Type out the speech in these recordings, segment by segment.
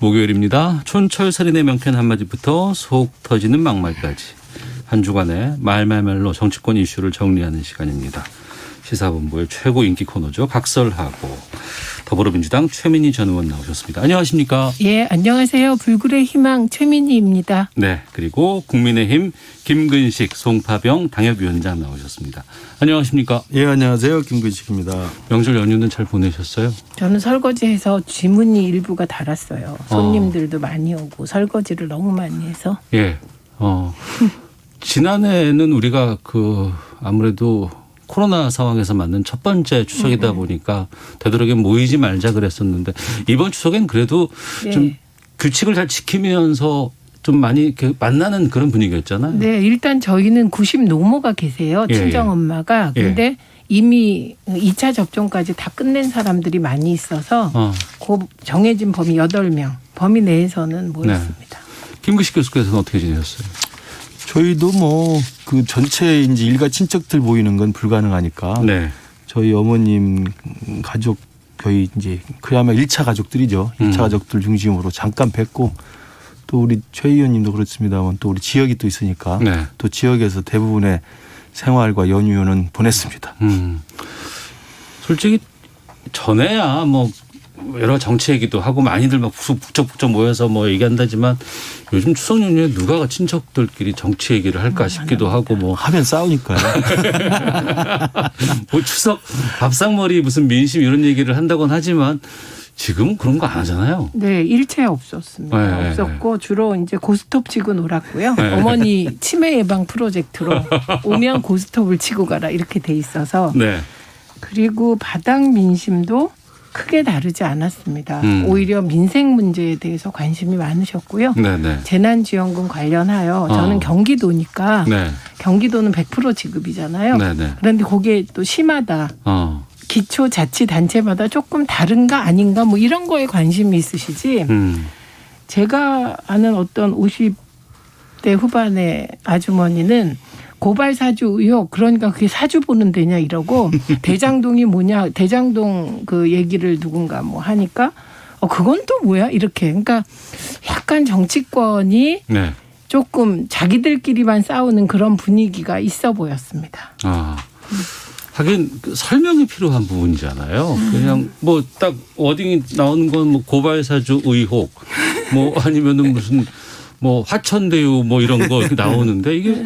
목요일입니다. 촌철살인의 명쾌한 한마디부터 속 터지는 막말까지 한 주간의 말말말로 정치권 이슈를 정리하는 시간입니다. 시사본부의 최고 인기 코너죠. 각설하고 더불어민주당 최민희 전 의원 나오셨습니다. 안녕하십니까? 예, 안녕하세요. 불굴의 희망 최민희입니다. 네, 그리고 국민의힘 김근식 송파병 당협위원장 나오셨습니다. 안녕하십니까? 예, 안녕하세요. 김근식입니다. 명절 연휴는 잘 보내셨어요? 저는 설거지해서 지문이 일부가 달았어요. 손님들도 많이 오고 설거지를 너무 많이 해서. 예. 지난해에는 우리가 아무래도 코로나 상황에서 맞는 첫 번째 추석이다 보니까 되도록이면 모이지 말자 그랬었는데 이번 추석엔 그래도 네. 좀 규칙을 잘 지키면서 좀 많이 이렇게 만나는 그런 분위기였잖아요. 네, 일단 저희는 90 노모가 계세요. 예, 친정엄마가. 근데 이미 2차 접종까지 다 끝낸 사람들이 많이 있어서 그 정해진 범위 8명, 범위 내에서는 모였습니다. 네. 김근식 교수께서는 어떻게 지내셨어요? 저희도 그 전체 이제 일가 친척들 모이는 건 불가능하니까 네. 저희 어머님 가족 거의 이제 그야말로 1차 가족들이죠. 1차 가족들 중심으로 잠깐 뵙고 또 우리 최 의원님도 그렇습니다만 또 우리 지역이 또 있으니까 네. 또 지역에서 대부분의 생활과 연휴는 보냈습니다. 솔직히 전에야 여러 정치 얘기도 하고 많이들 막 북적북적 모여서 얘기한다지만 요즘 추석 연휴에 누가 친척들끼리 정치 얘기를 할까 싶기도 하고 하면 싸우니까요. 추석 밥상머리 무슨 민심 이런 얘기를 한다곤 하지만 지금 그런 거 안 하잖아요. 네, 일체 없었습니다. 네, 없었고 주로 이제 고스톱 치고 놀았고요. 어머니 치매 예방 프로젝트로 오면 고스톱을 치고 가라 이렇게 돼 있어서. 네. 그리고 바닥 민심도 크게 다르지 않았습니다. 오히려 민생 문제에 대해서 관심이 많으셨고요. 네네. 재난지원금 관련하여 저는 경기도니까 네. 경기도는 100% 지급이잖아요. 네네. 그런데 그게 또 시마다 기초자치단체마다 조금 다른가 아닌가 이런 거에 관심이 있으시지. 제가 아는 어떤 50대 후반의 아주머니는 고발 사주 의혹 그러니까 그게 사주 보는 데냐 이러고 대장동이 뭐냐 대장동 그 얘기를 누군가 하니까 그건 또 뭐야 이렇게 그러니까 약간 정치권이 네. 조금 자기들끼리만 싸우는 그런 분위기가 있어 보였습니다. 하긴 설명이 필요한 부분이잖아요. 그냥 딱 워딩이 나오는 건 고발 사주 의혹 아니면은 무슨 화천대유 이런 거 이렇게 나오는데 이게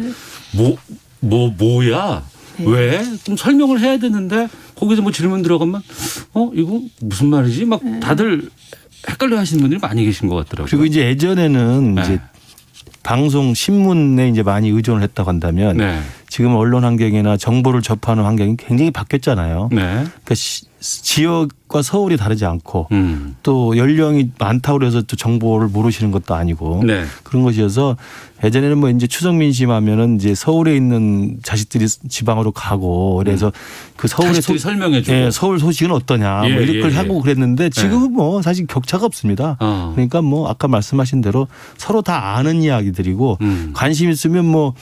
뭐야? 네. 왜? 좀 설명을 해야 되는데 거기서 질문 들어가면 이거 무슨 말이지? 다들 헷갈려 하시는 분들이 많이 계신 것 같더라고요. 그리고 이제 예전에는 네. 이제 방송 신문에 이제 많이 의존을 했다고 한다면 네. 지금 언론 환경이나 정보를 접하는 환경이 굉장히 바뀌었잖아요. 네. 그러니까 지역과 서울이 다르지 않고 또 연령이 많다고 해서 또 정보를 모르시는 것도 아니고 네. 그런 것이어서 예전에는 이제 추석 민심하면은 이제 서울에 있는 자식들이 지방으로 가고 그래서 그 서울의 설명해주고 서울 소식은 어떠냐 이렇게 하고 그랬는데 지금은 사실 격차가 없습니다. 그러니까 아까 말씀하신 대로 서로 다 아는 이야기들이고 관심 있으면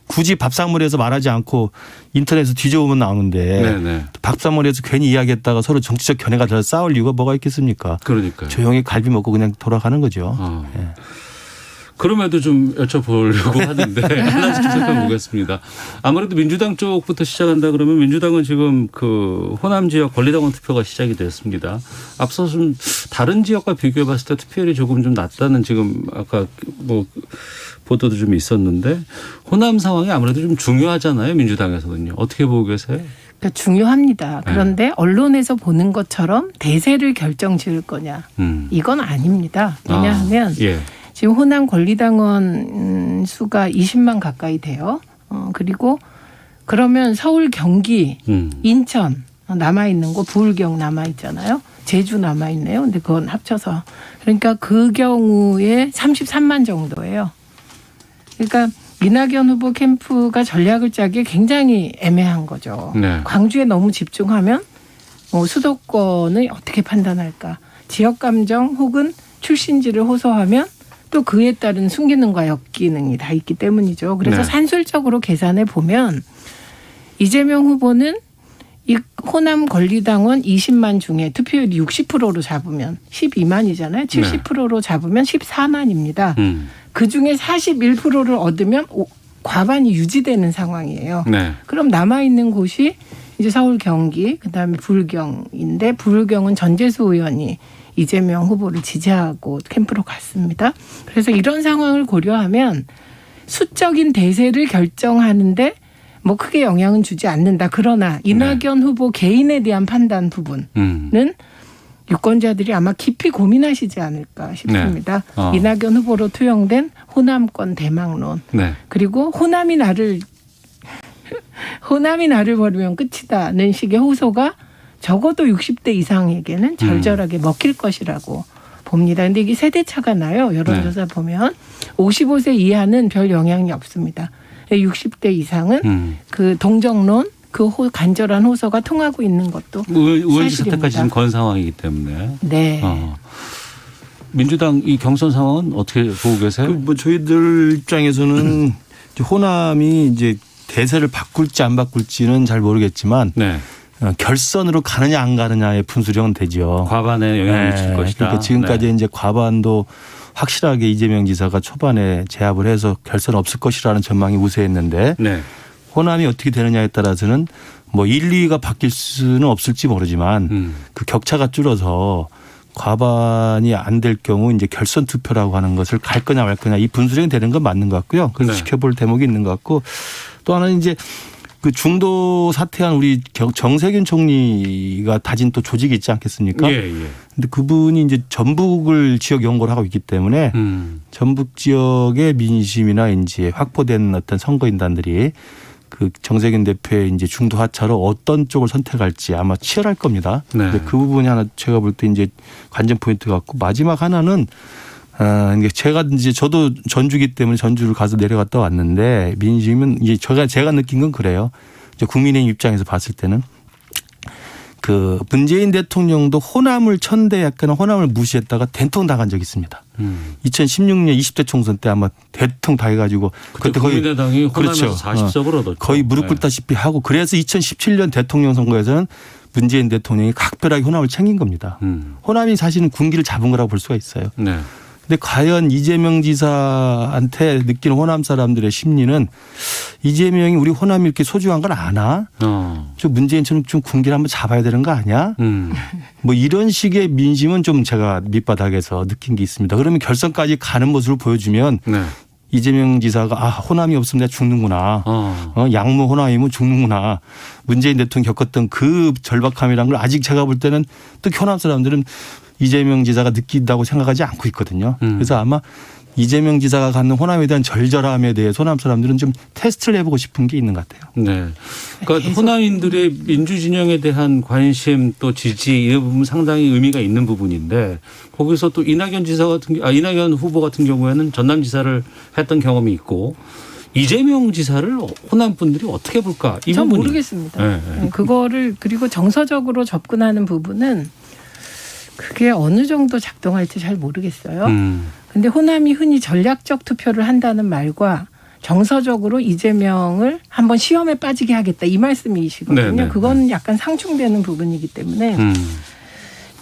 굳이 밥상머리에서 말하지 않고 인터넷에서 뒤져보면 나오는데 네네. 밥상머리에서 괜히 이야기했다가 서로 정치적 견해가 더 싸울 이유가 뭐가 있겠습니까? 그러니까요. 조용히 갈비 먹고 그냥 돌아가는 거죠. 예. 그럼에도 좀 여쭤보려고 하는데 하나씩 시작해 보겠습니다. 아무래도 민주당 쪽부터 시작한다 그러면 민주당은 지금 호남 지역 권리당원 투표가 시작이 됐습니다. 앞서 좀 다른 지역과 비교해 봤을 때 투표율이 조금 좀 낮다는 지금 아까 보도도 좀 있었는데 호남 상황이 아무래도 좀 중요하잖아요. 민주당에서는요. 어떻게 보고 계세요? 그러니까 중요합니다. 그런데 언론에서 보는 것처럼 대세를 결정 지을 거냐 이건 아닙니다. 왜냐하면 지금 호남 권리당원 수가 20만 가까이 돼요. 그리고 그러면 서울, 경기, 인천 남아있는 거 부울경 남아있잖아요. 제주 남아있네요. 근데 그건 합쳐서. 그러니까 그 경우에 33만 정도예요. 그러니까 이낙연 후보 캠프가 전략을 짜기에 굉장히 애매한 거죠. 네. 광주에 너무 집중하면 수도권을 어떻게 판단할까. 지역 감정 혹은 출신지를 호소하면 또 그에 따른 순기능과 역기능이 다 있기 때문이죠. 그래서 산술적으로 계산해 보면 이재명 후보는 이 호남 권리당원 20만 중에 투표율이 60%로 잡으면 12만이잖아요. 70%로 잡으면 14만입니다. 그중에 41%를 얻으면 과반이 유지되는 상황이에요. 네. 그럼 남아있는 곳이 이제 서울, 경기, 그다음에 부울경인데 부울경은 전재수 의원이 이재명 후보를 지지하고 캠프로 갔습니다. 그래서 이런 상황을 고려하면 수적인 대세를 결정하는데 뭐 크게 영향은 주지 않는다. 그러나 이낙연 후보 개인에 대한 판단 부분은 유권자들이 아마 깊이 고민하시지 않을까 싶습니다. 이낙연 후보로 투영된 호남권 대망론. 그리고 호남이 나를 버리면 끝이다는 식의 호소가 적어도 60대 이상에게는 절절하게 먹힐 것이라고 봅니다. 근데 이게 세대차가 나요. 여론조사 보면 55세 이하는 별 영향이 없습니다. 60대 이상은 그 동정론, 그 간절한 호소가 통하고 있는 것도 의원직 사실입니다. 사태까지 지금 건 상황이기 때문에. 네. 민주당 이 경선 상황은 어떻게 보고 계세요? 뭐 저희들 입장에서는 호남이 이제 대세를 바꿀지 안 바꿀지는 잘 모르겠지만 결선으로 가느냐 안 가느냐의 분수령은 되죠. 과반에 영향을 미칠 것이다. 그러니까 지금까지 이제 과반도 확실하게 이재명 지사가 초반에 제압을 해서 결선 없을 것이라는 전망이 우세했는데 호남이 어떻게 되느냐에 따라서는 뭐 1, 2위가 바뀔 수는 없을지 모르지만 그 격차가 줄어서 과반이 안 될 경우 이제 결선 투표라고 하는 것을 갈 거냐 말 거냐 이 분수령이 되는 건 맞는 것 같고요. 그래서 지켜볼 대목이 있는 것 같고 또 하나는 이제 그 중도 사퇴한 우리 정세균 총리가 다진 또 조직이 있지 않겠습니까? 근데 그분이 이제 전북을 지역 연구를 하고 있기 때문에 전북 지역의 민심이나 이제 확보된 어떤 선거인단들이 그 정세균 대표의 이제 중도 하차로 어떤 쪽을 선택할지 아마 치열할 겁니다. 근데 그 부분이 하나 제가 볼 때 이제 관전 포인트 같고 마지막 하나는 제가 이제 저도 전주기 때문에 전주를 가서 내려갔다 왔는데 민심은 이제 제가 느낀 건 그래요. 이제 국민의힘 입장에서 봤을 때는 그 문재인 대통령도 호남을 천대 약간 호남을 무시했다가 대통령 당한 적이 있습니다. 2016년 20대 총선 때 아마 대통령 다 해가지고 그때 거의 국민의당이 호남에서 40석을 얻었죠. 거의 무릎 꿇다시피 하고 그래서 2017년 대통령 선거에서는 문재인 대통령이 각별하게 호남을 챙긴 겁니다. 호남이 사실은 군기를 잡은 거라고 볼 수가 있어요. 근데 과연 이재명 지사한테 느끼는 호남 사람들의 심리는 이재명이 우리 호남이 이렇게 소중한 걸 아나? 좀 문재인처럼 좀 군기를 한번 잡아야 되는 거 아니야? 뭐 이런 식의 민심은 좀 제가 밑바닥에서 느낀 게 있습니다. 그러면 결선까지 가는 모습을 보여주면 이재명 지사가 호남이 없으면 내가 죽는구나. 양모 호남이면 죽는구나. 문재인 대통령이 겪었던 그 절박함이라는 걸 아직 제가 볼 때는 또 호남 사람들은 이재명 지사가 느낀다고 생각하지 않고 있거든요. 그래서 아마 이재명 지사가 갖는 호남에 대한 절절함에 대해 호남 사람들은 좀 테스트를 해보고 싶은 게 있는 것 같아요. 그러니까 호남인들의 민주진영에 대한 관심 또 지지 이 부분 상당히 의미가 있는 부분인데 거기서 또 이낙연 후보 같은 경우에는 전남지사를 했던 경험이 있고 이재명 지사를 호남 분들이 어떻게 볼까? 이 전 부분이. 모르겠습니다. 그거를 그리고 정서적으로 접근하는 부분은 그게 어느 정도 작동할지 잘 모르겠어요. 근데 호남이 흔히 전략적 투표를 한다는 말과 정서적으로 이재명을 한번 시험에 빠지게 하겠다 이 말씀이시거든요. 그건 약간 상충되는 부분이기 때문에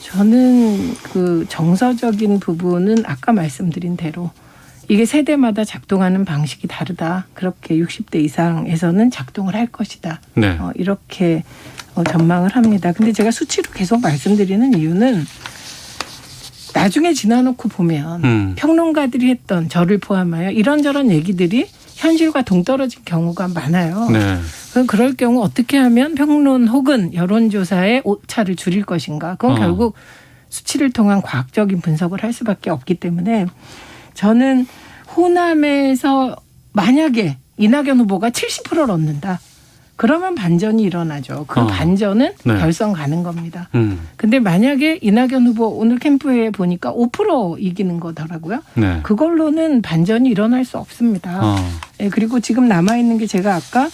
저는 그 정서적인 부분은 아까 말씀드린 대로 이게 세대마다 작동하는 방식이 다르다. 그렇게 60대 이상에서는 작동을 할 것이다. 이렇게 전망을 합니다. 근데 제가 수치로 계속 말씀드리는 이유는 나중에 지나놓고 보면 평론가들이 했던 저를 포함하여 이런저런 얘기들이 현실과 동떨어진 경우가 많아요. 그럴 경우 어떻게 하면 평론 혹은 여론조사의 오차를 줄일 것인가. 그건 결국 수치를 통한 과학적인 분석을 할 수밖에 없기 때문에 저는 호남에서 만약에 이낙연 후보가 70%를 얻는다. 그러면 반전이 일어나죠. 그 반전은 결선 가는 겁니다. 근데 만약에 이낙연 후보 오늘 캠프에 보니까 5% 이기는 거더라고요. 그걸로는 반전이 일어날 수 없습니다. 그리고 지금 남아있는 게 제가 아까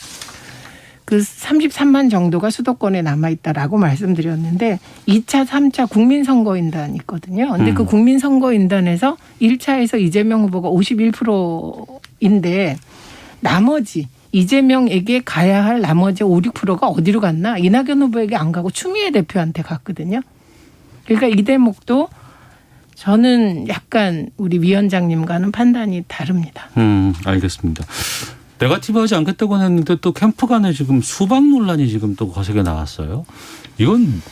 그 33만 정도가 수도권에 남아있다라고 말씀드렸는데 2차, 3차 국민선거인단 있거든요. 근데 그 국민선거인단에서 1차에서 이재명 후보가 51%인데 나머지 이재명에게 가야 할 나머지 5, 6%가 어디로 갔나? 이낙연 후보에게 안 가고 추미애 대표한테 갔거든요. 그러니까 이 대목도 저는 약간 우리 위원장님과는 판단이 다릅니다. 알겠습니다. 네거티브하지 않겠다고 했는데 또 캠프 간에 지금 수박 논란이 지금 또 거세게 나왔어요. 이건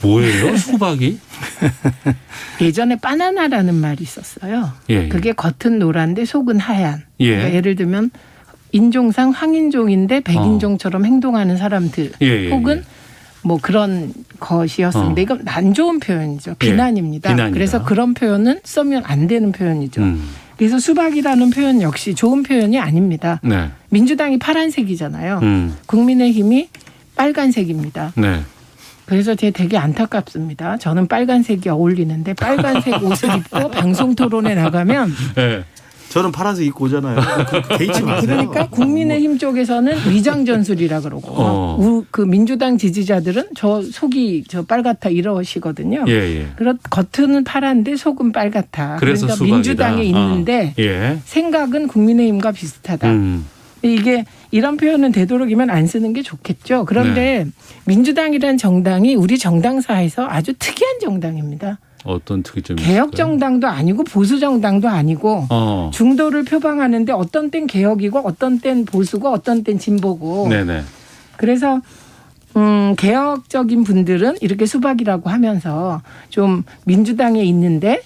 뭐예요, 수박이? 예전에 바나나라는 말이 있었어요. 예. 그게 겉은 노란데 속은 하얀. 예. 그러니까 예를 들면 인종상 황인종인데 백인종처럼 행동하는 사람들 혹은 뭐 그런 것이었습니다. 이건 안 좋은 표현이죠. 비난입니다. 비난이다. 그래서 그런 표현은 쓰면 안 되는 표현이죠. 그래서 수박이라는 표현 역시 좋은 표현이 아닙니다. 네. 민주당이 파란색이잖아요. 국민의힘이 빨간색입니다. 네. 그래서 제가 되게 안타깝습니다. 저는 빨간색이 어울리는데 빨간색 옷을 입고 방송 토론에 나가면 네. 저는 파란색 입고 오잖아요. 개의치 마세요. 그러니까 국민의힘 쪽에서는 위장 전술이라 그러고 그 민주당 지지자들은 저 속이 저 빨갛다 이러시거든요. 그렇 겉은 파란데 속은 빨갛다. 그래서 그러니까 수박이다. 민주당에 있는데 생각은 국민의힘과 비슷하다. 이게 이런 표현은 되도록이면 안 쓰는 게 좋겠죠. 그런데 민주당이라는 정당이 우리 정당사에서 아주 특이한 정당입니다. 어떤 특이점이 개혁 정당도 아니고 보수 정당도 아니고 중도를 표방하는데 어떤 땐 개혁이고 어떤 땐 보수고 어떤 땐 진보고. 네네. 그래서 개혁적인 분들은 이렇게 수박이라고 하면서 좀 민주당에 있는데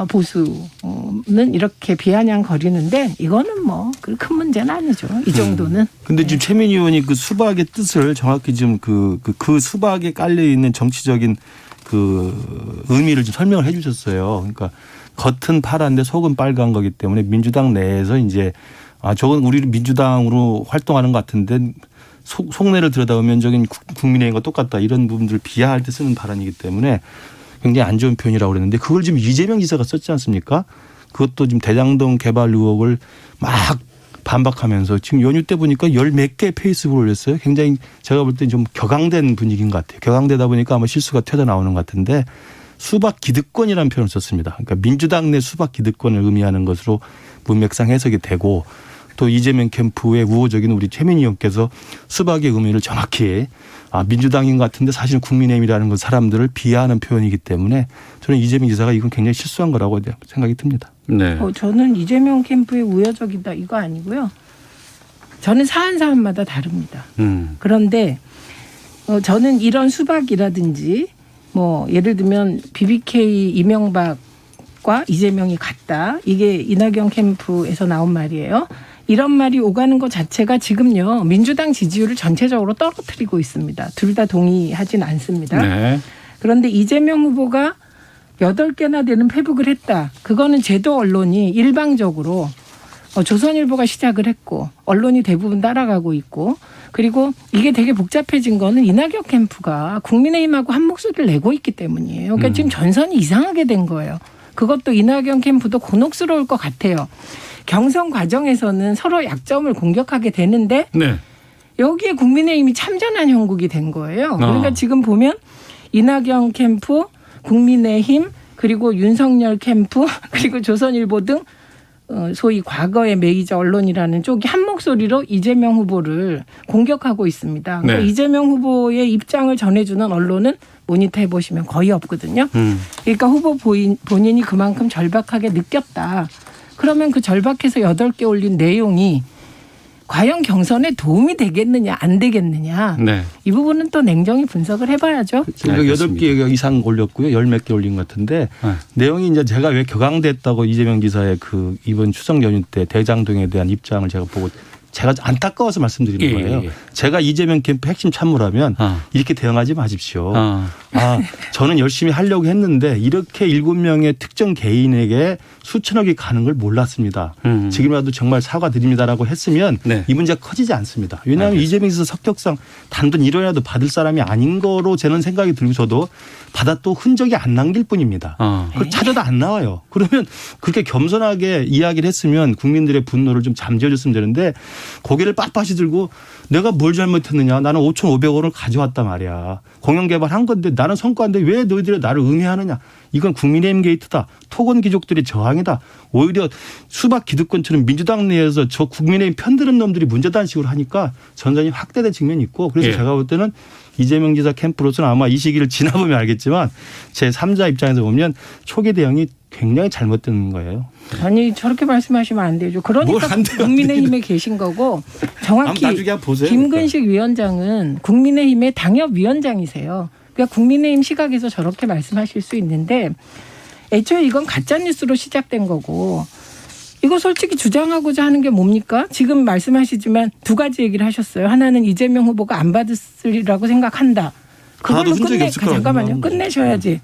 보수는 이렇게 비아냥거리는데 이거는 뭐 큰 문제는 아니죠. 이 정도는. 근데 지금 최민희 의원이 그 수박의 뜻을 정확히 지금 그 수박에 깔려 있는 정치적인 그 의미를 좀 설명을 해 주셨어요. 그러니까 겉은 파란데 속은 빨간 거기 때문에 민주당 내에서 이제 저건 우리 민주당으로 활동하는 것 같은데 속내를 들여다보면 저긴 국민의힘과 똑같다 이런 부분들을 비하할 때 쓰는 발언이기 때문에 굉장히 안 좋은 표현이라고 그랬는데 그걸 지금 이재명 지사가 썼지 않습니까? 그것도 지금 대장동 개발 의혹을 막 반박하면서 지금 연휴 때 보니까 열 몇 개 페이스북을 올렸어요. 굉장히 제가 볼 때 좀 격앙된 분위기인 것 같아요. 격앙되다 보니까 아마 실수가 튀어나오는 것 같은데 수박 기득권이라는 표현을 썼습니다. 그러니까 민주당 내 수박 기득권을 의미하는 것으로 문맥상 해석이 되고 또 이재명 캠프의 우호적인 우리 최민희 의원께서 수박의 의미를 정확히 민주당인 것 같은데 사실은 국민의힘이라는 건 사람들을 비하하는 표현이기 때문에 저는 이재명 지사가 이건 굉장히 실수한 거라고 생각이 듭니다. 네. 저는 이재명 캠프의 우호적이다 이거 아니고요. 저는 사안 사안마다 다릅니다. 그런데 저는 이런 수박이라든지 뭐 예를 들면 BBK 이명박과 이재명이 같다. 이게 이낙연 캠프에서 나온 말이에요. 이런 말이 오가는 것 자체가 지금요. 민주당 지지율을 전체적으로 떨어뜨리고 있습니다. 둘 다 동의하진 않습니다. 네. 그런데 이재명 후보가 8개나 되는 페북을 했다. 그거는 제도 언론이 일방적으로 조선일보가 시작을 했고 언론이 대부분 따라가고 있고 그리고 이게 되게 복잡해진 거는 이낙연 캠프가 국민의힘하고 한 목소리를 내고 있기 때문이에요. 그러니까 지금 전선이 이상하게 된 거예요. 그것도 이낙연 캠프도 곤혹스러울 것 같아요. 경선 과정에서는 서로 약점을 공격하게 되는데 여기에 국민의힘이 참전한 형국이 된 거예요. 그러니까 지금 보면 이낙연 캠프, 국민의힘 그리고 윤석열 캠프 그리고 조선일보 등 소위 과거의 메이저 언론이라는 쪽이 한 목소리로 이재명 후보를 공격하고 있습니다. 그러니까 이재명 후보의 입장을 전해주는 언론은 모니터해 보시면 거의 없거든요. 그러니까 후보 본인이 그만큼 절박하게 느꼈다. 그러면 그 절박해서 8개 올린 내용이 과연 경선에 도움이 되겠느냐 안 되겠느냐. 이 부분은 또 냉정히 분석을 해봐야죠. 제가 8개 이상 올렸고요. 열 몇 개 올린 것 같은데 내용이 이제 제가 왜 격앙됐다고 이재명 지사의 그 이번 추석 연휴 때 대장동에 대한 입장을 제가 보고 제가 안타까워서 말씀드리는 거예요. 제가 이재명 캠프 핵심 참모라면 이렇게 대응하지 마십시오. 저는 열심히 하려고 했는데 이렇게 7명의 특정 개인에게 수천억이 가는 걸 몰랐습니다. 지금이라도 정말 사과드립니다라고 했으면 이 문제가 커지지 않습니다. 왜냐하면 이재명 지사 성격상 단돈 1원이라도 받을 사람이 아닌 거로 저는 생각이 들고 저도 받았도 흔적이 안 남길 뿐입니다. 그걸 찾아도 안 나와요. 그러면 그렇게 겸손하게 이야기를 했으면 국민들의 분노를 좀 잠재워줬으면 되는데 고개를 빳빳이 들고 내가 뭘 잘못했느냐. 나는 5,500원을 가져왔단 말이야. 공영개발한 건데 나는 성과인데 왜 너희들이 나를 응해하느냐. 이건 국민의힘 게이트다. 토건 귀족들의 저항이다. 오히려 수박 기득권처럼 민주당 내에서 저 국민의힘 편드는 놈들이 문제다는 식으로 하니까 전선이 확대된 측면이 있고 그래서 제가 볼 때는 이재명 지사 캠프로서는 아마 이 시기를 지나보면 알겠지만 제 3자 입장에서 보면 초기 대응이 굉장히 잘못된 거예요. 아니 저렇게 말씀하시면 안 되죠. 그러니까 국민의힘에 계신 거고 정확히 김근식 위원장은 국민의힘의 당협위원장이세요. 그러니까 국민의힘 시각에서 저렇게 말씀하실 수 있는데 애초에 이건 가짜뉴스로 시작된 거고 이거 솔직히 주장하고자 하는 게 뭡니까? 지금 말씀하시지만 두 가지 얘기를 하셨어요. 하나는 이재명 후보가 안 받았으리라고 생각한다. 그걸로 잠깐만요. 끝내셔야지.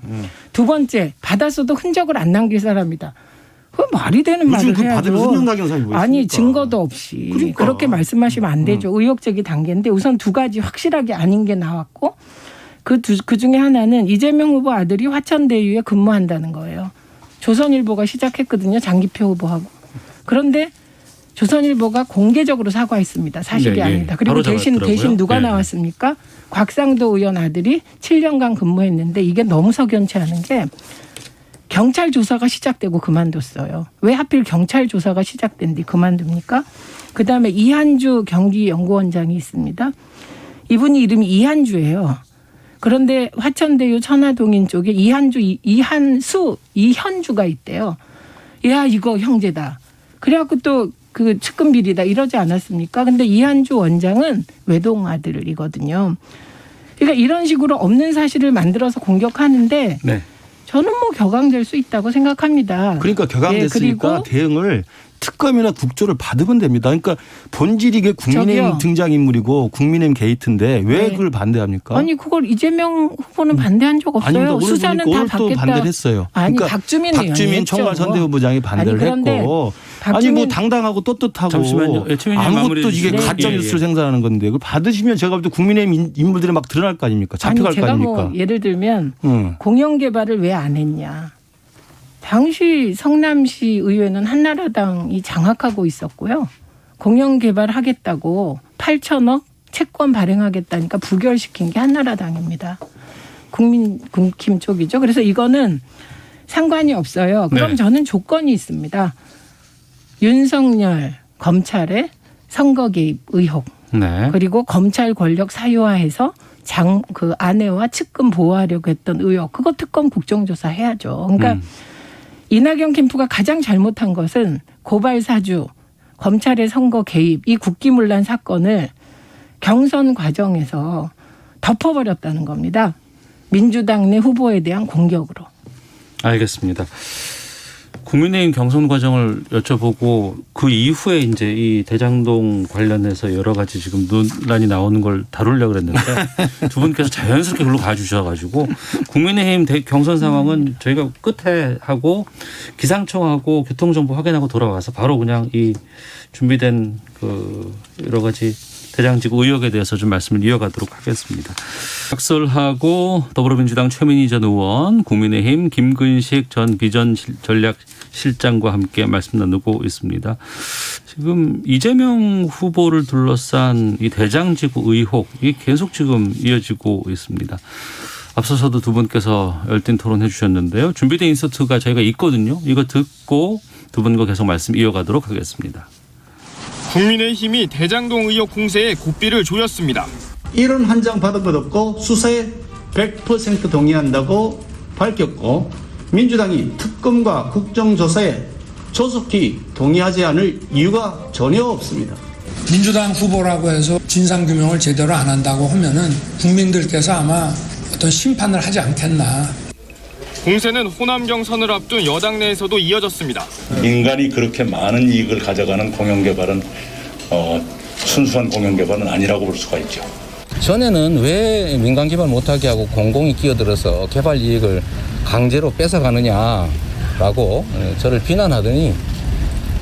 두 번째, 받았어도 흔적을 안 남길 사람이다. 그건 말이 되는 말을 해야죠. 아니 증거도 없이 그렇게 말씀하시면 안 되죠. 의혹 제기 단계인데 우선 두 가지 확실하게 아닌 게 나왔고 그 중에 하나는 이재명 후보 아들이 화천대유에 근무한다는 거예요. 조선일보가 시작했거든요. 장기표 후보하고. 그런데 조선일보가 공개적으로 사과했습니다. 사실이 아니다. 그리고 대신 누가 나왔습니까? 곽상도 의원 아들이 7년간 근무했는데 이게 너무 석연치 않은 게 경찰 조사가 시작되고 그만뒀어요. 왜 하필 경찰 조사가 시작된 뒤 그만둡니까? 그다음에 이한주 경기연구원장이 있습니다. 이분이 이름이 이한주예요. 그런데 화천대유 천화동인 쪽에 이현주가 있대요. 야 이거 형제다. 그래갖고 또 그 측근 비리다 이러지 않았습니까? 근데 이한주 원장은 외동 아들이거든요. 그러니까 이런 식으로 없는 사실을 만들어서 공격하는데 저는 뭐 격앙될 수 있다고 생각합니다. 그러니까 격앙됐으니까 대응을 특검이나 국조를 받으면 됩니다. 그러니까 본질이 이게 국민의힘 등장인물이고 국민의힘 게이트인데 왜 그걸 반대합니까? 아니 그걸 이재명 후보는 반대한 적 없어요. 아닙니다. 수사는 다 받겠다. 또 반대를 했어요. 아니 그러니까 박주민 총괄선대본부장이 반대를 했고 아니 뭐 당당하고 떳떳하고 잠시만요. 아무것도 이게 가짜 뉴스를 생산하는 건데 그걸 받으시면 제가 볼 때 국민의힘 인물들이 막 드러날 거 아닙니까? 잡혀갈 거 아닙니까? 제가 뭐 예를 들면 공영개발을 왜 안 했냐. 당시 성남시 의회는 한나라당이 장악하고 있었고요. 공영개발하겠다고 8천억 채권 발행하겠다니까 부결시킨 게 한나라당입니다. 국힘 쪽이죠. 그래서 이거는 상관이 없어요. 그럼 저는 조건이 있습니다. 윤석열 검찰의 선거 개입 의혹 그리고 검찰 권력 사유화해서 그 아내와 측근 보호하려고 했던 의혹 그거 특검 국정조사 해야죠. 그러니까 이낙연 캠프가 가장 잘못한 것은 고발 사주, 검찰의 선거 개입, 이 국기문란 사건을 경선 과정에서 덮어버렸다는 겁니다. 민주당 내 후보에 대한 공격으로. 알겠습니다. 국민의힘 경선 과정을 여쭤보고 그 이후에 이제 이 대장동 관련해서 여러 가지 지금 논란이 나오는 걸 다루려고 그랬는데 두 분께서 자연스럽게 글로 가주셔가지고 국민의힘 경선 상황은 저희가 끝에 하고 기상청하고 교통정보 확인하고 돌아와서 바로 그냥 이 준비된 그 여러 가지 대장지구 의혹에 대해서 좀 말씀을 이어가도록 하겠습니다. 박설하고 더불어민주당 최민희 전 의원, 국민의힘 김근식 전 비전전략실장과 함께 말씀 나누고 있습니다. 지금 이재명 후보를 둘러싼 이 대장지구 의혹이 계속 지금 이어지고 있습니다. 앞서서도 두 분께서 열띤 토론해 주셨는데요. 준비된 인서트가 저희가 있거든요. 이거 듣고 두 분과 계속 말씀 이어가도록 하겠습니다. 국민의힘이 대장동 의혹 공세에 고삐를 조였습니다. 이런 한 장 받은 것 없고 수사에 100% 동의한다고 밝혔고 민주당이 특검과 국정조사에 조속히 동의하지 않을 이유가 전혀 없습니다. 민주당 후보라고 해서 진상규명을 제대로 안 한다고 하면은 국민들께서 아마 어떤 심판을 하지 않겠나. 공세는 호남 경선을 앞둔 여당 내에서도 이어졌습니다. 인간이 그렇게 많은 이익을 가져가는 공영개발은 순수한 공영개발은 아니라고 볼 수가 있죠. 전에는 왜 민간 개발 못하게 하고 공공이 끼어들어서 개발 이익을 강제로 뺏어가느냐라고 저를 비난하더니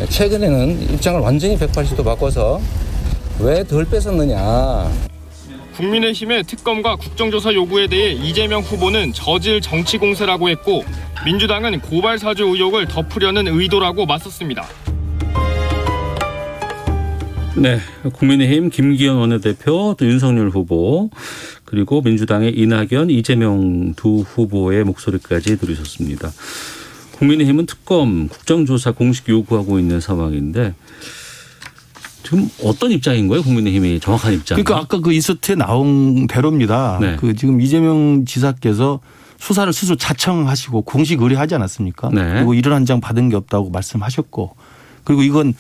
최근에는 입장을 완전히 180도 바꿔서 왜 덜 뺏었느냐. 국민의힘의 특검과 국정조사 요구에 대해 이재명 후보는 저질 정치 공세라고 했고 민주당은 고발 사주 의혹을 덮으려는 의도라고 맞섰습니다. 네, 국민의힘 김기현 원내대표, 또 윤석열 후보, 그리고 민주당의 이낙연, 이재명 두 후보의 목소리까지 들으셨습니다. 국민의힘은 특검, 국정조사 공식 요구하고 있는 상황인데 지금 어떤 입장인 거예요? 국민의힘이 정확한 입장. 그러니까 아까 그 이서트에 나온 대로입니다. 네. 그 지금 이재명 지사께서 수사를 스스로 자청하시고 공식 의뢰하지 않았습니까? 네. 그리고 일을 한 장 받은 게 없다고 말씀하셨고, 그리고 이건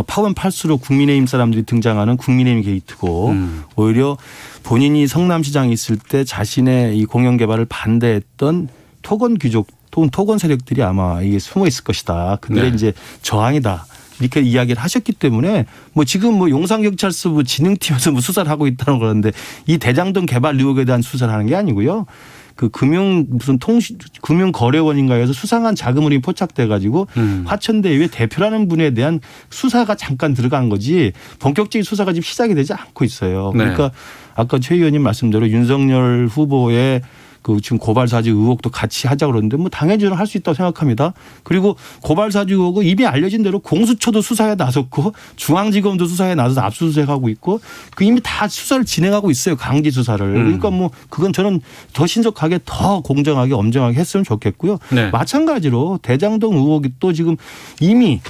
파원팔수록 국민의힘 사람들이 등장하는 국민의힘 게이트고 오히려 본인이 성남시장에 있을 때 자신의 이 공영 개발을 반대했던 토건 귀족, 토건 세력들이 아마 이게 숨어 있을 것이다. 그들의 네. 이제 저항이다. 이렇게 이야기를 하셨기 때문에 뭐 지금 뭐 용산경찰서 뭐 진흥팀에서 뭐 수사를 하고 있다는 그러는데 이 대장동 개발 의혹에 대한 수사를 하는 게 아니고요. 그 금융거래원인가에서 수상한 자금이 포착돼 가지고 화천대유의 대표라는 분에 대한 수사가 잠깐 들어간 거지 본격적인 수사가 지금 시작이 되지 않고 있어요. 그러니까 아까 최 의원님 말씀대로 윤석열 후보의 그 지금 고발사주 의혹도 같이 하자고 그러는데 뭐 당연히 저는 할 수 있다고 생각합니다. 그리고 고발사주 의혹은 이미 알려진 대로 공수처도 수사에 나섰고 중앙지검도 수사에 나서서 압수수색하고 있고 그 이미 다 수사를 진행하고 있어요. 강제 수사를. 그러니까 뭐 그건 저는 더 신속하게 더 공정하게 엄정하게 했으면 좋겠고요. 네. 마찬가지로 대장동 의혹이 또 지금 이미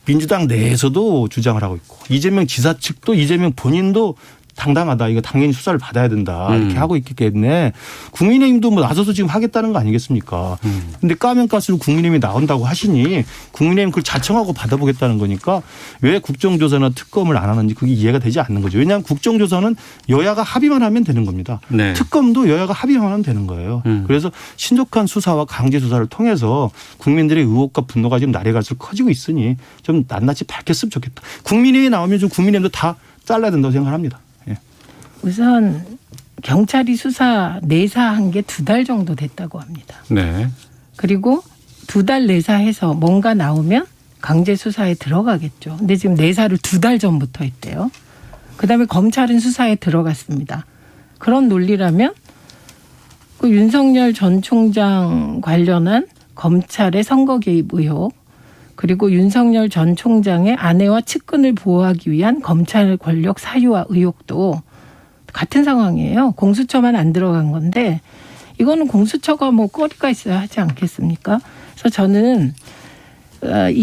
민주당 내에서도 주장을 하고 있고 이재명 지사 측도 이재명 본인도 당당하다. 이거 당연히 수사를 받아야 된다. 이렇게 하고 있기 때문에 국민의힘도 뭐 나서서 지금 하겠다는 거 아니겠습니까? 근데 까면 갈수록 국민의힘이 나온다고 하시니 국민의힘 그걸 자청하고 받아보겠다는 거니까 왜 국정조사나 특검을 안 하는지 그게 이해가 되지 않는 거죠. 왜냐하면 국정조사는 여야가 합의만 하면 되는 겁니다. 네. 특검도 여야가 합의만 하면 되는 거예요. 그래서 신속한 수사와 강제 수사를 통해서 국민들의 의혹과 분노가 지금 날이 갈수록 커지고 있으니 좀 낱낱이 밝혔으면 좋겠다. 국민의힘이 나오면 좀 국민의힘도 다 잘라야 된다고 생각합니다. 우선 경찰이 수사 내사한 게 2달 정도 됐다고 합니다. 네. 그리고 2달 내사해서 뭔가 나오면 강제 수사에 들어가겠죠. 근데 지금 내사를 2달 전부터 했대요. 그다음에 검찰은 수사에 들어갔습니다. 그런 논리라면 그 윤석열 전 총장 관련한 검찰의 선거 개입 의혹, 그리고 윤석열 전 총장의 아내와 측근을 보호하기 위한 검찰 권력 사유화 의혹도 같은 상황이에요. 공수처만 안 들어간 건데 이거는 공수처가 뭐 꼬리가 있어야 하지 않겠습니까? 그래서 저는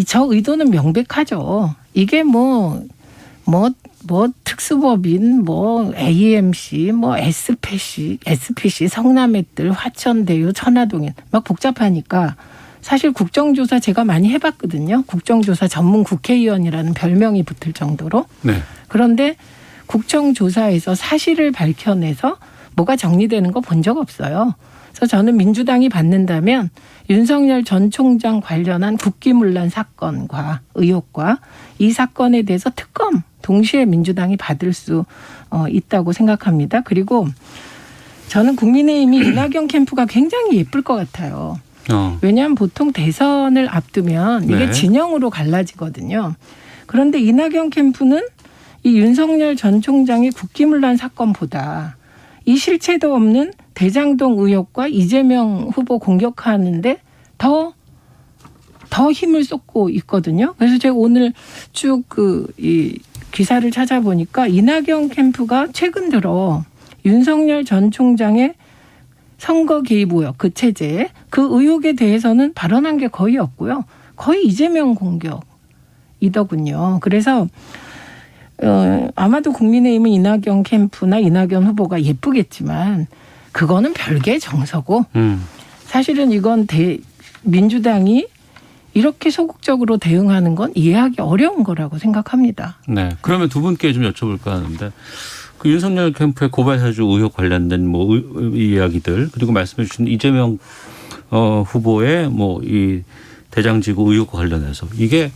저 의도는 명백하죠. 이게 뭐 특수법인, 뭐 AMC, 뭐 SPC, 성남의들, 화천대유, 천화동인 막 복잡하니까 사실 국정조사 제가 많이 해봤거든요. 국정조사 전문 국회의원이라는 별명이 붙을 정도로. 네. 그런데 국정조사에서 사실을 밝혀내서 뭐가 정리되는 거 본 적 없어요. 그래서 저는 민주당이 받는다면 윤석열 전 총장 관련한 국기문란 사건과 의혹과 이 사건에 대해서 특검 동시에 민주당이 받을 수 있다고 생각합니다. 그리고 저는 국민의힘이 이낙연 캠프가 굉장히 예쁠 것 같아요. 왜냐하면 보통 대선을 앞두면 이게 네. 진영으로 갈라지거든요. 그런데 이낙연 캠프는 이 윤석열 전 총장의 국기문란 사건보다 이 실체도 없는 대장동 의혹과 이재명 후보 공격하는데 더 힘을 쏟고 있거든요. 그래서 제가 오늘 쭉 이 기사를 찾아보니까 이낙연 캠프가 최근 들어 윤석열 전 총장의 선거 개입 의혹, 그 체제, 그 의혹에 대해서는 발언한 게 거의 없고요. 거의 이재명 공격이더군요. 그래서 아마도 국민의힘은 이낙연 캠프나 이낙연 후보가 예쁘겠지만 그거는 별개의 정서고 사실은 이건 민주당이 이렇게 소극적으로 대응하는 건 이해하기 어려운 거라고 생각합니다. 네. 그러면 두 분께 좀 여쭤볼까 하는데 그 윤석열 캠프의 고발사주 의혹 관련된 뭐 이야기들 그리고 말씀해 주신 이재명 후보의 뭐 이 대장지구 의혹과 관련해서 이게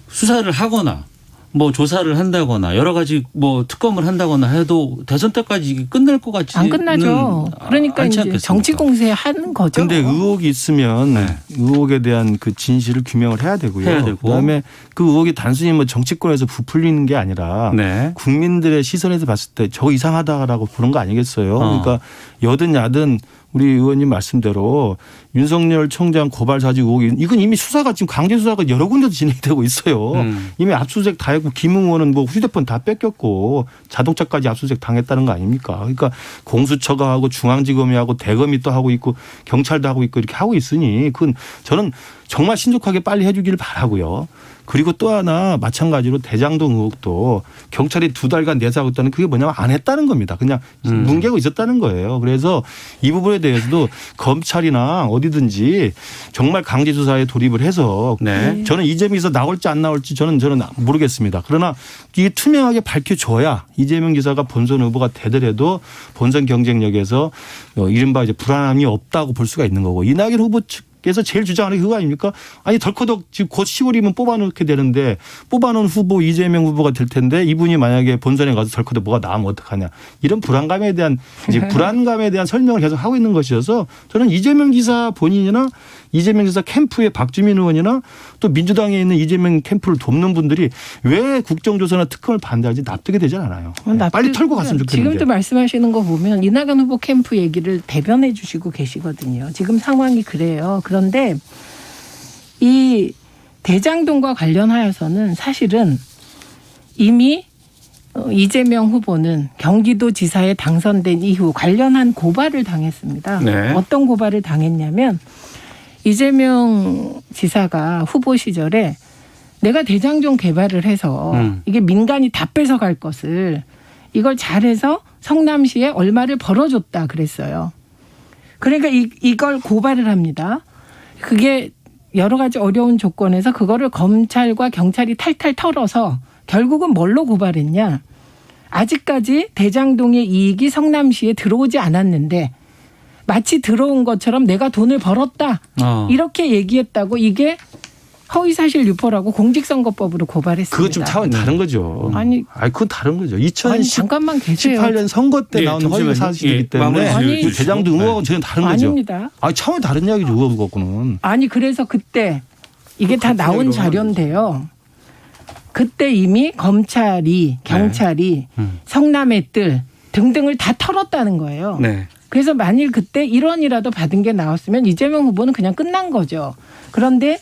수사를 하거나 뭐 조사를 한다거나 여러 가지 뭐 특검을 한다거나 해도 대선 때까지 끝날 것 같지는 안 끝나죠. 그러니까 이제 정치 공세하는 거죠. 그런데 의혹이 있으면 네. 의혹에 대한 그 진실을 규명을 해야 되고요. 해야 되고. 그다음에 그 의혹이 단순히 뭐 정치권에서 부풀리는 게 아니라 네. 국민들의 시선에서 봤을 때 저거 이상하다라고 보는 거 아니겠어요. 그러니까 여든 야든 우리 의원님 말씀대로 윤석열 총장 고발 사직 의혹이 이건 이미 수사가 지금 강제 수사가 여러 군데도 진행되고 있어요. 이미 압수수색 다 했고 김웅 의원은 뭐 휴대폰 다 뺏겼고 자동차까지 압수수색 당했다는 거 아닙니까? 그러니까 공수처가 하고 중앙지검이 하고 대검이 또 하고 있고 경찰도 하고 있고 이렇게 하고 있으니 그건 저는 정말 신속하게 빨리 해주기를 바라고요. 그리고 또 하나 마찬가지로 대장동 의혹도 경찰이 2달간 내사하고 있다는 그게 뭐냐면 안 했다는 겁니다. 그냥 뭉개고 있었다는 거예요. 그래서 이 부분에 대해서도 검찰이나 어디든지 정말 강제 수사에 돌입을 해서 네. 저는 이재명에서 나올지 안 나올지 저는 모르겠습니다. 그러나 이게 투명하게 밝혀줘야 이재명 지사가 본선 후보가 되더라도 본선 경쟁력에서 이른바 이제 불안함이 없다고 볼 수가 있는 거고 이낙연 후보 측 그래서 제일 주장하는 게 그거 아닙니까? 아니 덜커덕 지금 곧 10월이면 뽑아놓게 되는데 뽑아놓은 후보 이재명 후보가 될 텐데 이분이 만약에 본선에 가서 덜커덕 뭐가 나오면 어떡하냐. 이런 불안감에 대한 설명을 계속 하고 있는 것이어서 저는 이재명 지사 본인이나 이재명 지사 캠프의 박주민 의원이나 또 민주당에 있는 이재명 캠프를 돕는 분들이 왜 국정조사나 특검을 반대하지 납득이 되지 않아요. 빨리 털고 갔으면 좋겠는데. 지금도 말씀하시는 거 보면 이낙연 후보 캠프 얘기를 대변해 주시고 계시거든요. 지금 상황이 그래요. 그런데 이 대장동과 관련하여서는 사실은 이미 이재명 후보는 경기도지사에 당선된 이후 관련한 고발을 당했습니다. 네. 어떤 고발을 당했냐면 이재명 지사가 후보 시절에 내가 대장동 개발을 해서 이게 민간이 다 뺏어갈 것을 이걸 잘해서 성남시에 얼마를 벌어줬다 그랬어요. 그러니까 이걸 고발을 합니다. 그게 여러 가지 어려운 조건에서 그거를 검찰과 경찰이 탈탈 털어서 결국은 뭘로 고발했냐. 아직까지 대장동의 이익이 성남시에 들어오지 않았는데 마치 들어온 것처럼 내가 돈을 벌었다. 이렇게 얘기했다고 이게 허위사실 유포라고 공직선거법으로 고발했습니다. 그거 좀 차원이 다른 거죠. 아니 그건 다른 거죠. 잠깐만 계세요. 2018년 선거 때 나온 허위사실이기 때문에 대장동 의혹은 전혀 다른 거죠. 아닙니다. 차원이 다른 이야기죠. 의혹 갖고는. 아니 그래서 그때 이게 다 나온 자료인데요. 그때 이미 검찰이 경찰이 성남의 뜰 등등을 다 털었다는 거예요. 네. 그래서 만일 그때 1원이라도 받은 게 나왔으면 이재명 후보는 그냥 끝난 거죠. 그런데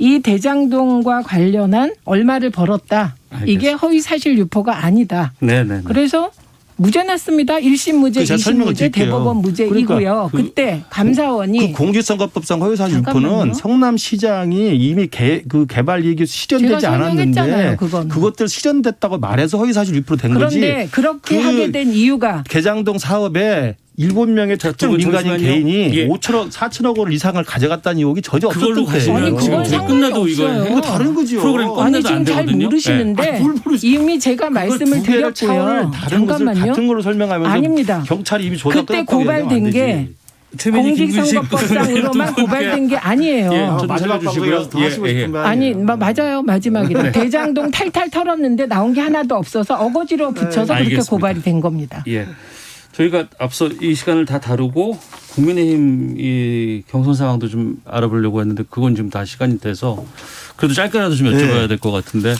이 대장동과 관련한 얼마를 벌었다. 알겠습니다. 이게 허위사실 유포가 아니다. 네네. 그래서 무죄 났습니다. 1심 무죄, 2심 무죄, 대법원 무죄이고요. 그러니까 그때 감사원이. 공직선거법상 허위사실 유포는 성남시장이 이미 그 개발 이익이 실현되지 않았는데 그것들 실현됐다고 말해서 허위사실 유포로 된 거지. 그런데 그렇게 하게 된 이유가. 개장동 사업에 7명의 특정 민간인 개인이 5천억, 4천억 원 이상을 가져갔다는 의혹이 전혀 없었던 거예요. 아니 그건 끝나도 이거 다른 거죠. 프로그램 끝나도 아니 안 지금 잘 되거든요. 모르시는데 이미 제가 말씀을 드렸고요. 잠깐만요. 같은 걸로 설명하면서 아닙니다. 경찰이 이미 조사 그때 고발된 게 공직선거법상으로만 고발된 게 아니에요. 마지막 방송이라서 더 하시고 싶은 말 아니 맞아요. 마지막에 대장동 탈탈 털었는데 나온 게 하나도 없어서 어거지로 붙여서 그렇게 고발이 된 겁니다. 예. 저희가 앞서 이 시간을 다 다루고 국민의힘 이 경선 상황도 좀 알아보려고 했는데 그건 지금 다 시간이 돼서 그래도 짧게라도 좀 여쭤봐야 될 것 같은데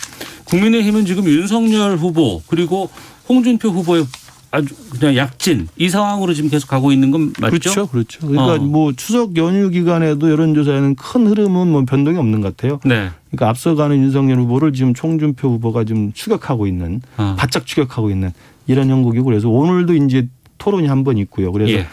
국민의힘은 지금 윤석열 후보 그리고 홍준표 후보의 아주 그냥 약진 이 상황으로 지금 계속 가고 있는 건 맞죠? 그렇죠. 그러니까 뭐 추석 연휴 기간에도 여론조사에는 큰 흐름은 뭐 변동이 없는 것 같아요. 네. 그러니까 앞서가는 윤석열 후보를 지금 홍준표 후보가 좀 추격하고 있는 바짝 추격하고 있는 이런 형국이고 그래서 오늘도 이제 토론이 한 번 있고요. 그래서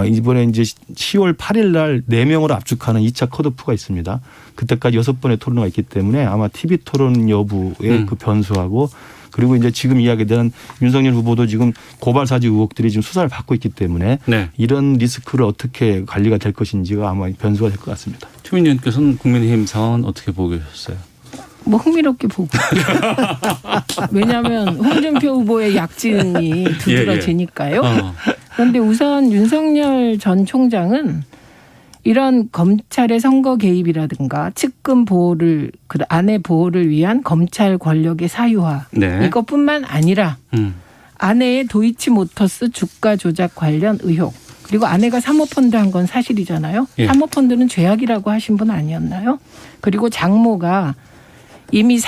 이번에 이제 10월 8일 날 4명으로 압축하는 2차 컷오프가 있습니다. 그때까지 6번의 토론회가 있기 때문에 아마 TV 토론 여부의 그 변수하고 그리고 이제 지금 이야기된 윤석열 후보도 지금 고발 사직 의혹들이 지금 수사를 받고 있기 때문에 이런 리스크를 어떻게 관리가 될 것인지가 아마 변수가 될 것 같습니다. 최민희 의원께서는 국민의힘 상황은 어떻게 보고 계셨어요? 뭐 흥미롭게 보고. 왜냐하면 홍준표 후보의 약진이 두드러지니까요. 그런데 우선 윤석열 전 총장은 이런 검찰의 선거 개입이라든가 측근 보호를 그 아내 보호를 위한 검찰 권력의 사유화 이것뿐만 아니라 아내의 도이치모터스 주가 조작 관련 의혹 그리고 아내가 사모펀드 한 건 사실이잖아요. 사모펀드는 죄악이라고 하신 분 아니었나요? 그리고 장모가 이미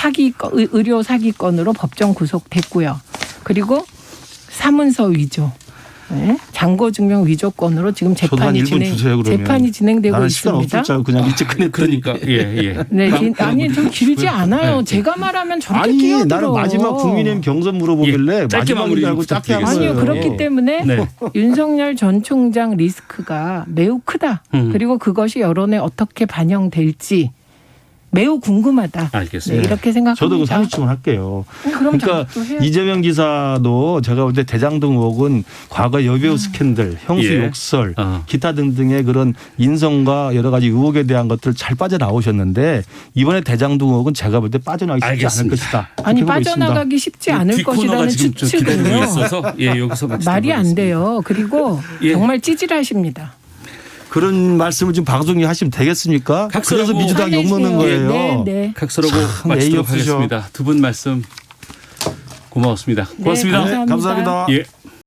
의료 사기건으로 법정 구속됐고요. 그리고 사문서 위조. 네? 잔고증명 위조건으로 지금 저도 한 1분 주세요, 그러면. 재판이 진행되고 나는 있습니다. 시간 없을 줄 알고 그냥 일찍 끝냈더니. 그러니까 예. 네, 아니 좀 길지 않아요. 제가 말하면 저렇게 아니 끼어들어. 나는 마지막 국민의힘 경선 물어보길래 짧게 마지막인 줄 알고 짧게 한 아니요. 거예요. 그렇기 때문에 네. 윤석열 전 총장 리스크가 매우 크다. 그리고 그것이 여론에 어떻게 반영될지 매우 궁금하다. 알겠습니다. 네, 이렇게 생각합니다. 저도 그 상식적으로 할게요. 그럼 그러니까 저도 해야죠. 이재명 지사도 제가 볼 때 대장동 의혹은 과거 여배우 스캔들, 형수 예. 욕설, 기타 등등의 그런 인성과 여러 가지 의혹에 대한 것들 잘 빠져나오셨는데 이번에 대장동 의혹은 제가 볼 때 빠져나가기 쉽지 알겠습니다. 않을 것이다. 아니 그렇게 보고 있습니다. 빠져나가기 쉽지 않을 뒷코너가 것이라는 지금 좀 기다리고 추측은요. 있어서 여기서 말이 안 돼요. 그리고 예. 정말 찌질하십니다. 그런 말씀을 지금 방송에 하시면 되겠습니까? 그래서 민주당 욕먹는 거예요. 네. 각서라고 참 마치도록 예의 없으셔. 하겠습니다. 두 분 말씀 고마웠습니다. 고맙습니다. 네, 감사합니다. 예.